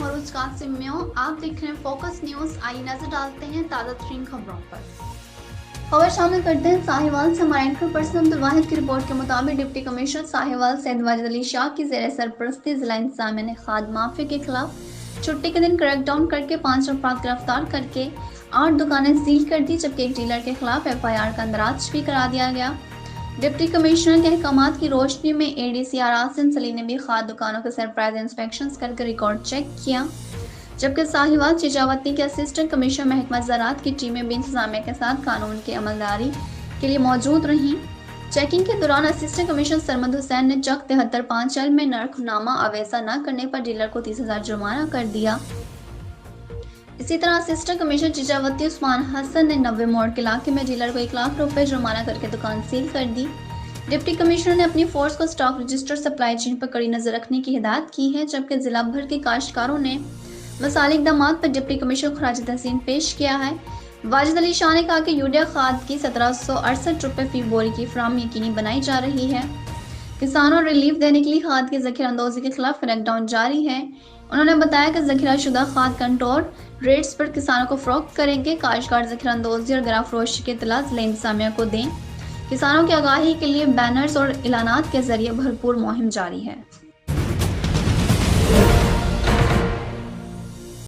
भरूच कासिम में हूं। आप देख रहे हैं फोकस न्यूज। आइए नजर डालते हैं ताज़ा तरीन खबरों पर। खबर शामिल करते हैं साहिवाल से। हमारे एंकर पर्सन अब्दुल वाहिद की रिपोर्ट के मुताबिक डिप्टी कमिश्नर साहिवाल सैयद वाजिद अली शाह की जेर सरपरस्ती जिला इंतजामिया ने खाद माफिया के खिलाफ छुट्टी के दिन क्रैकडाउन करके 5 अफराद गिरफ्तार करके 8 दुकानें सील कर दी, जबकि एक डीलर के खिलाफ FIR का अंदराज भी करा दिया गया। डिप्टी कमिश्नर के अहकामात की रोशनी में ADCR आसिम सली ने भी खाद दुकानों के सरप्राइज इंस्पेक्शन करके रिकॉर्ड चेक किया, जबकि साहिवाल चिजावती के असिस्टेंट कमिश्नर महकमा ज़राअत की टीमें भी इंतजामिया के साथ कानून की अमलदारी के लिए मौजूद रहीं। चेकिंग के दौरान असिस्टेंट कमिश्नर सरमद हुसैन ने चक 73/5L में नरखनामा अवेसा न करने पर डीलर को 30,000 जुर्माना कर दिया। इसी तरह असिस्टेंट कमिश्नर चिजावती उस्मान हसन ने 90 मोड़ के इलाके में डीलर को 1 लाख रुपए जुर्माना करके दुकान सील कर दी। डिप्टी कमिश्नर ने अपनी फोर्स को स्टॉक रजिस्टर सप्लाई चेन पर कड़ी नजर रखने की हिदायत की है, जबकि जिला भर के काश्तकारों ने मसाले इकदाम पर डिप्टी कमिश्नर को खराज तहसीन पेश किया है। वाजिद अली शाह ने कहा कि यूरिया खाद की 1768 रुपए फी बोरी की फराहमी यकीनी बनाई जा रही है। किसानों रिलीफ देने के लिए खाद की जखीरा अंदोजी के खिलाफ क्रैकडाउन जारी है। उन्होंने बताया कि जखीरा शुदा खाद कंट्रोल रेट्स पर किसानों को फरोख्त करेंगे। काश्तकार जखीरा अंदोजी और गिरा फरोशी के इत्तला जिला इंतजामिया को दें। किसानों की आगाही के लिए बैनर्स और इलानात के जरिए भरपूर मुहिम जारी है।